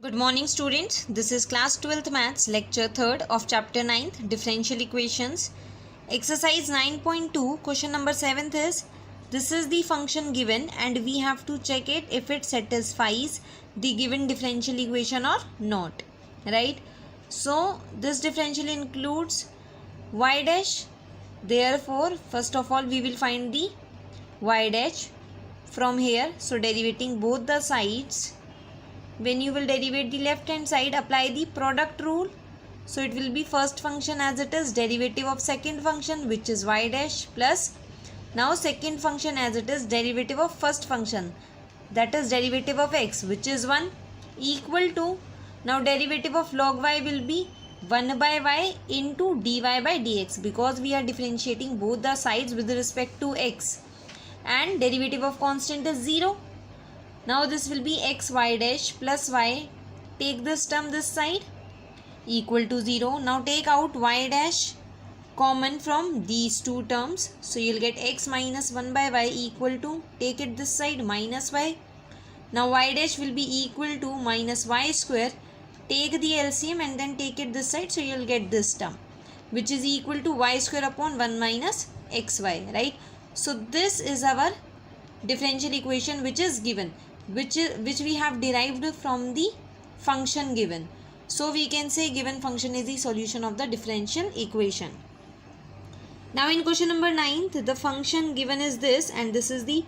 Good morning students, this is class 12th maths lecture 3rd of chapter 9th differential equations. Exercise 9.2 question number 7th is this is the function given and we have to check it if it satisfies the given differential equation or not, right? So this differential includes y dash, therefore first of all we will find the y dash from here. So derivating both the sides, when you will derivate the left hand side, apply the product rule. So it will be first function as it is derivative of second function which is y dash plus now second function as it is derivative of first function, that is derivative of x which is 1 equal to now derivative of log y will be 1 by y into dy by dx because we are differentiating both the sides with respect to x and derivative of constant is 0. Now this will be x y dash plus y, take this term this side equal to 0. Now take out y dash common from these two terms. So you will get x minus 1 by y equal to, take it this side, minus y. Now y dash will be equal to minus y square, take the LCM and then take it this side. So you will get this term which is equal to y square upon 1 minus xy, right? So this is our differential equation which is given, which we have derived from the function given. So we can say given function is the solution of the differential equation. Now in question number 9, the function given is this and this is the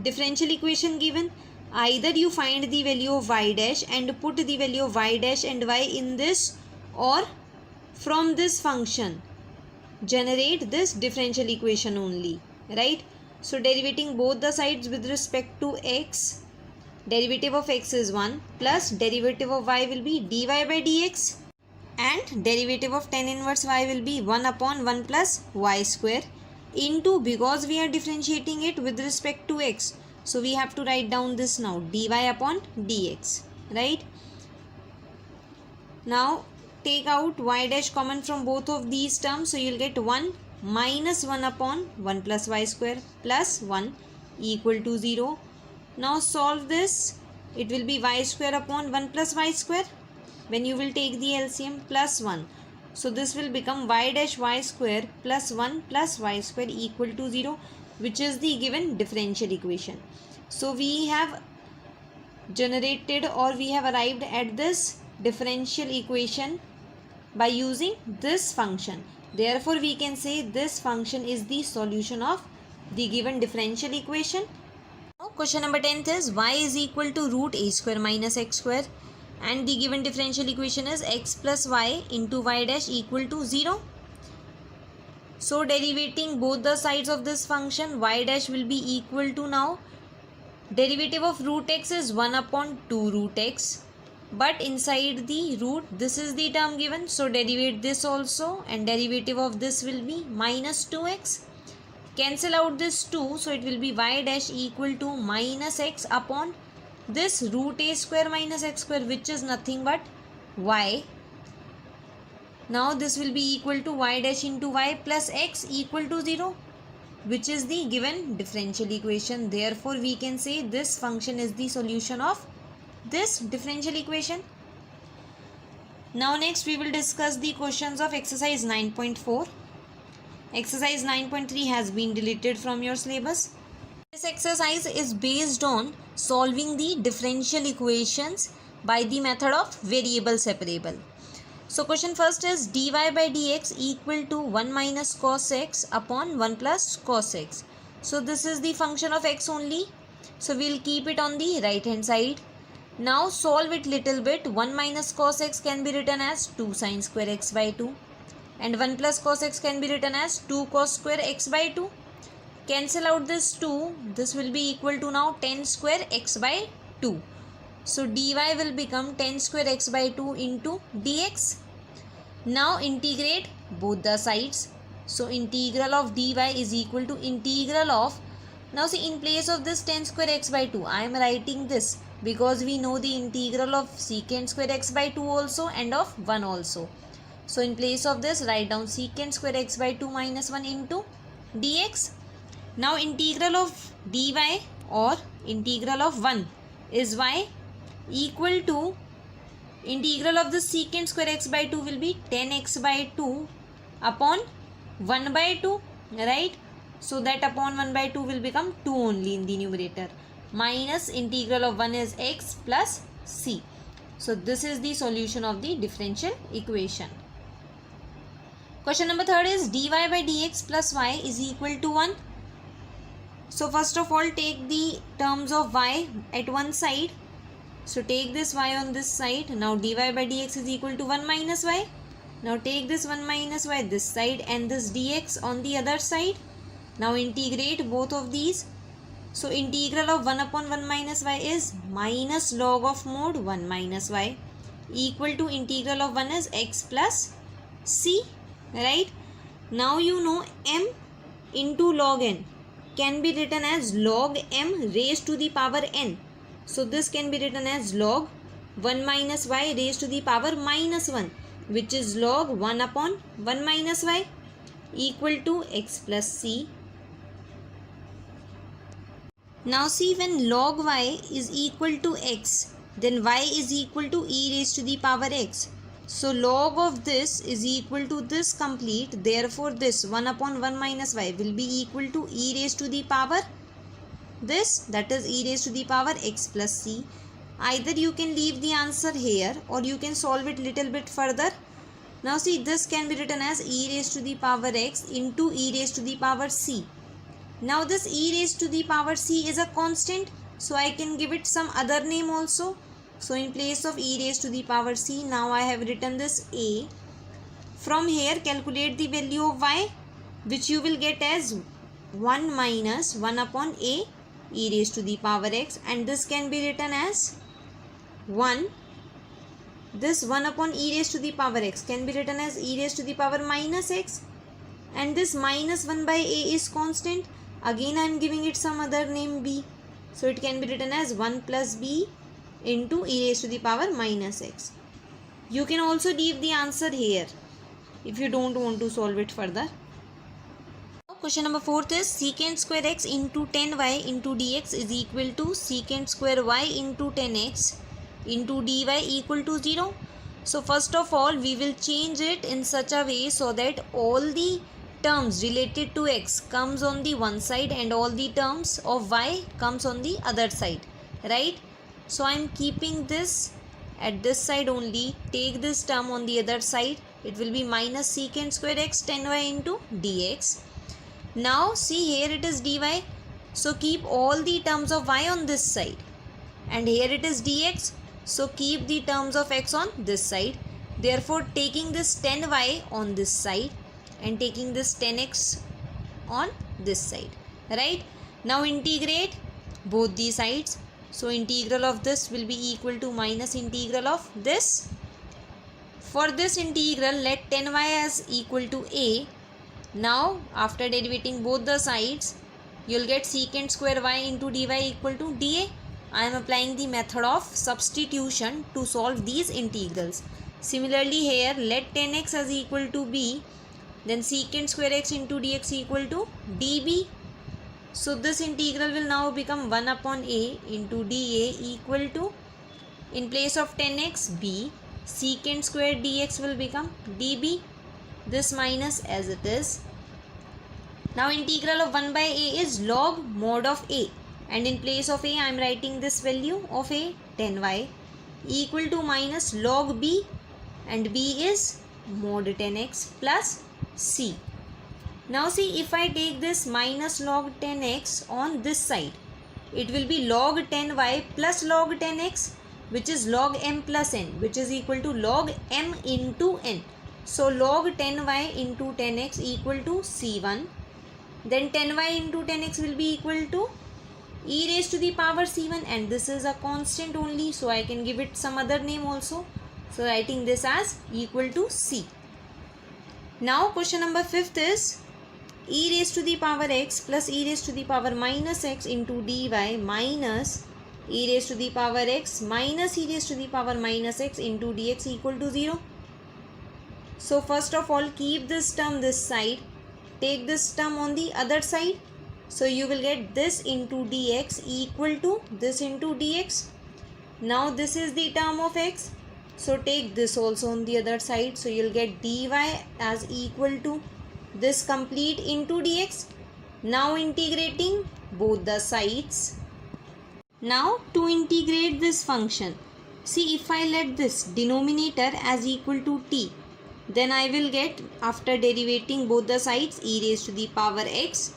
differential equation given. Either you find the value of y dash and put the value of y dash and y in this, or from this function generate this differential equation only, right? So derivating both the sides with respect to x, derivative of x is 1 plus derivative of y will be dy by dx and derivative of tan inverse y will be 1 upon 1 plus y square into, because we are differentiating it with respect to x, so we have to write down this now dy upon dx, right? Now take out y dash common from both of these terms, so you will get 1 minus 1 upon 1 plus y square plus 1 equal to 0. Now solve this, it will be y square upon 1 plus y square when you will take the LCM plus 1. So this will become y dash y square plus 1 plus y square equal to 0, which is the given differential equation. So we have generated or we have arrived at this differential equation by using this function. Therefore we can say this function is the solution of the given differential equation. Now question number 10th is y is equal to root a square minus x square and the given differential equation is x plus y into y dash equal to 0. So derivating both the sides of this function, y dash will be equal to, now derivative of root x is 1 upon 2 root x, but inside the root this is the term given, so derivate this also and derivative of this will be minus 2x. Cancel out this 2, so it will be y dash equal to minus x upon this root a square minus x square which is nothing but y. Now this will be equal to y dash into y plus x equal to 0, which is the given differential equation. Therefore we can say this function is the solution of this differential equation. Now next we will discuss the questions of exercise 9.4. Exercise 9.3 has been deleted from your syllabus. This exercise is based on solving the differential equations by the method of variable separable. So question first is dy by dx equal to 1 minus cos x upon 1 plus cos x. So this is the function of x only, so we will keep it on the right hand side. Now solve it little bit. 1 minus cos x can be written as 2 sin square x by 2 and 1 plus cos x can be written as 2 cos square x by 2. Cancel out this 2, this will be equal to now 10 square x by 2. So dy will become 10 square x by 2 into dx. Now integrate both the sides. So integral of dy is equal to integral of, now see in place of this 10 square x by 2 I am writing this because we know the integral of secant square x by 2 also and of 1 also. So in place of this write down secant square x by 2 minus 1 into dx. Now integral of dy or integral of 1 is y equal to integral of the secant square x by 2 will be 10x by 2 upon 1 by 2, right? So that upon 1 by 2 will become 2 only in the numerator, minus integral of 1 is x plus c. So this is the solution of the differential equation. Question number 3 is dy by dx plus y is equal to 1. So first of all, take the terms of y at one side. So take this y on this side. Now dy by dx is equal to 1 minus y. Now take this 1 minus y this side and this dx on the other side. Now integrate both of these. So integral of 1 upon 1 minus y is minus log of mod 1 minus y equal to integral of 1 is x plus c, right? Now you know m into log n can be written as log m raised to the power n. So this can be written as log 1 minus y raised to the power minus 1, which is log 1 upon 1 minus y equal to x plus c. Now see, when log y is equal to x, then y is equal to e raised to the power x. So log of this is equal to this complete. Therefore this 1 upon 1 minus y will be equal to e raised to the power this, that is e raised to the power x plus c. Either you can leave the answer here or you can solve it little bit further. Now see, this can be written as e raised to the power x into e raised to the power c. Now this e raised to the power c is a constant, so I can give it some other name also. So in place of e raised to the power c, now I have written this a. From here calculate the value of y, which you will get as 1 minus 1 upon a e raised to the power x, and this can be written as 1. This 1 upon e raised to the power x can be written as e raised to the power minus x, and this minus 1 by a is constant. Again I am giving it some other name b, so it can be written as 1 plus b into e raised to the power minus x. You can also leave the answer here if you don't want to solve it further. Question number 4 is secant square x into 10y into dx is equal to secant square y into 10x into dy equal to 0. So first of all, we will change it in such a way so that all the terms related to x comes on the one side and all the terms of y comes on the other side, right? So I am keeping this at this side only. Take this term on the other side. It will be minus secant square x 10y into dx. Now see, here it is dy. So keep all the terms of y on this side, and here it is dx. So keep the terms of x on this side. Therefore taking this 10y on this side and taking this 10x on this side, right? Now integrate both the sides. So integral of this will be equal to minus integral of this. For this integral, let 10y as equal to a. Now after derivating both the sides, you will get secant square y into dy equal to dA. I am applying the method of substitution to solve these integrals. Similarly here, let 10x as equal to b, then secant square x into dx equal to db. So this integral will now become 1 upon a into dA equal to, in place of 10x b, secant square dx will become db. This minus as it is. Now integral of 1 by a is log mod of a, and in place of a I am writing this value of a 10y equal to minus log b, and b is mod 10x plus c. Now see, if I take this minus log 10x on this side, it will be log 10y plus log 10x, which is log m plus n, which is equal to log m into n. So log 10y into 10x equal to c1. Then 10y into 10x will be equal to e raised to the power c1, and this is a constant only, so I can give it some other name also. So writing this as equal to c. Now question number 5 is e raised to the power x plus e raised to the power minus x into dy minus e raised to the power x minus e raised to the power minus x into dx equal to 0. So first of all, keep this term this side, take this term on the other side. So you will get this into dx equal to this into dx. Now this is the term of x, So take this also on the other side. So you'll get dy as equal to this complete into dx. Now integrating both the sides. Now to integrate this function, see, if I let this denominator as equal to t, then I will get, after derivating both the sides, e raised to the power x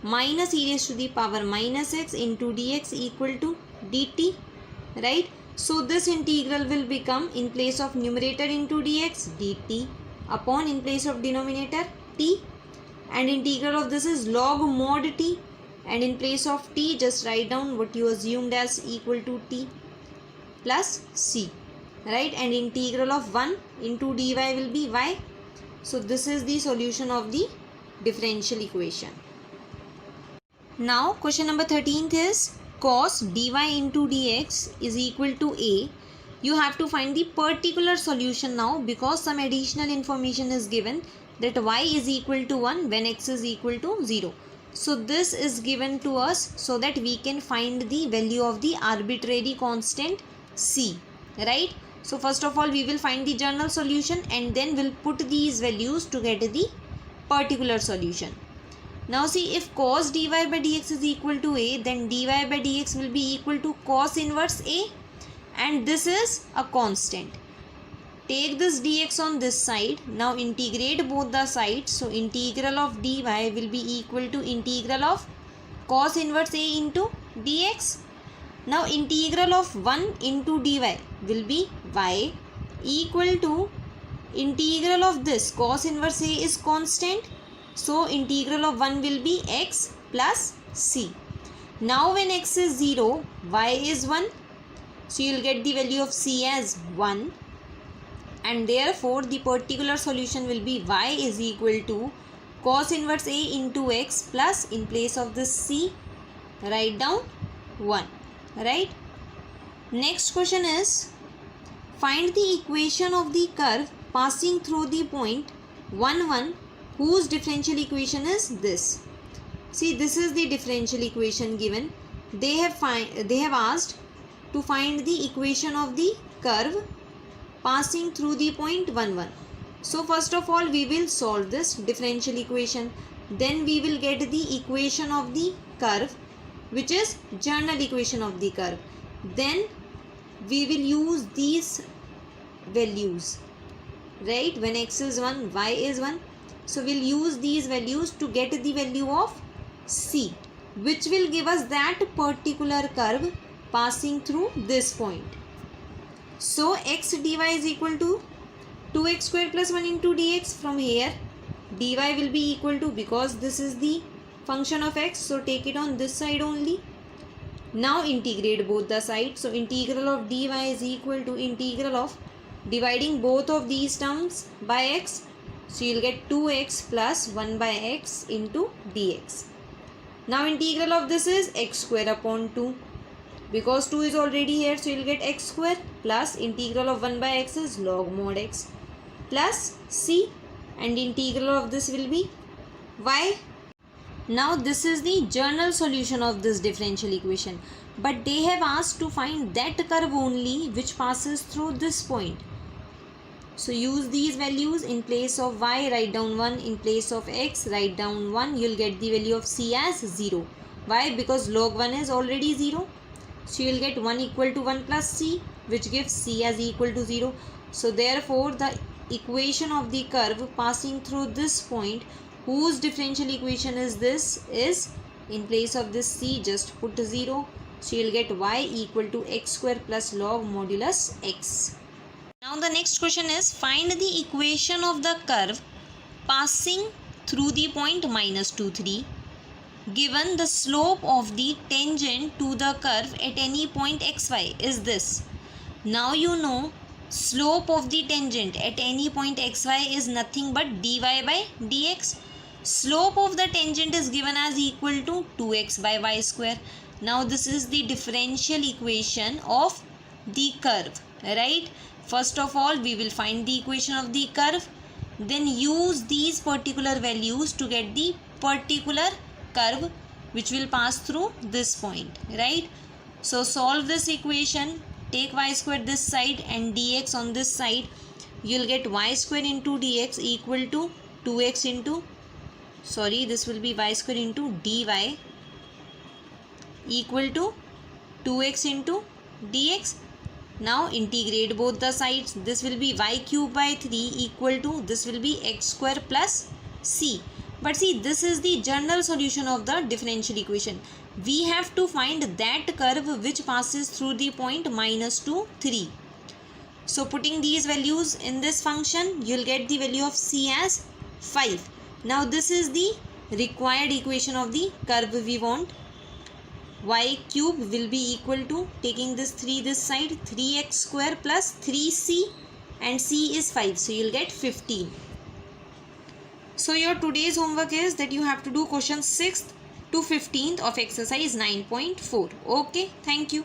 minus e raised to the power minus x into dx equal to dt, right? So this integral will become, in place of numerator into dx, dt upon, in place of denominator, t, and integral of this is log mod t, and in place of t just write down what you assumed as equal to t plus c, right? And integral of 1 into dy will be y. So this is the solution of the differential equation. Now question number 13th is cos dy into dx is equal to a. You have to find the particular solution now, because some additional information is given that y is equal to 1 when x is equal to 0. So this is given to us so that we can find the value of the arbitrary constant c, right? So first of all we will find the general solution and then we'll put these values to get the particular solution. Now see, if cos dy by dx is equal to a, then dy by dx will be equal to cos inverse a, and this is a constant. Take this dx on this side. Now integrate both the sides. So integral of dy will be equal to integral of cos inverse a into dx. Now integral of 1 into dy will be y equal to integral of this cos inverse a is constant. So integral of 1 will be x plus c. Now when x is 0, y is 1. So you will get the value of c as 1. And therefore the particular solution will be y is equal to cos inverse a into x plus, in place of this c, write down 1, right? Next question is, find the equation of the curve passing through the point 1, 1, whose differential equation is this. See, this is the differential equation given. They have asked to find the equation of the curve passing through the point 1, 1. So first of all we will solve this differential equation. Then we will get the equation of the curve, which is general equation of the curve. Then we will use these values, right? When x is 1, y is 1. So we'll use these values to get the value of c, which will give us that particular curve passing through this point. So x dy is equal to 2x square plus 1 into dx. From here dy will be equal to, because this is the function of x, so take it on this side only. Now integrate both the sides. So integral of dy is equal to integral of dividing both of these terms by x. So you'll get 2x plus 1 by x into dx. Now integral of this is x square upon 2. Because 2 is already here, so you'll get x square plus integral of 1 by x is log mod x plus c, and integral of this will be y. Now this is the general solution of this differential equation, but they have asked to find that curve only which passes through this point. So use these values. In place of y write down 1, in place of x write down 1. You'll get the value of c as 0. Why? Because log 1 is already 0. So you will get 1 equal to 1 plus c, which gives c as equal to 0. So therefore the equation of the curve passing through this point, whose differential equation is this, is, in place of this c just put 0. So you will get y equal to x square plus log modulus x. Now the next question is, find the equation of the curve passing through the point minus 2, 3. Given the slope of the tangent to the curve at any point xy is this. Now you know slope of the tangent at any point xy is nothing but dy by dx. Slope of the tangent is given as equal to 2x by y square. Now this is the differential equation of the curve, right? First of all we will find the equation of the curve, then use these particular values to get the particular curve which will pass through this point, right? So solve this equation. take y square this side and dx on this side. You'll get y square into dx equal to 2x into, sorry, this will be y square into dy equal to 2x into dx. Now integrate both the sides. This will be y cube by 3 equal to, this will be x square plus c. But see, this is the general solution of the differential equation. We have to find that curve which passes through the point minus 2, 3. So putting these values in this function, you'll get the value of c as 5. Now this is the required equation of the curve we want. Y cube will be equal to, taking this 3 this side, 3x square plus 3c, and c is 5. So you'll get 15. So your today's homework is that you have to do questions 6th to 15th of exercise 9.4. Okay, thank you.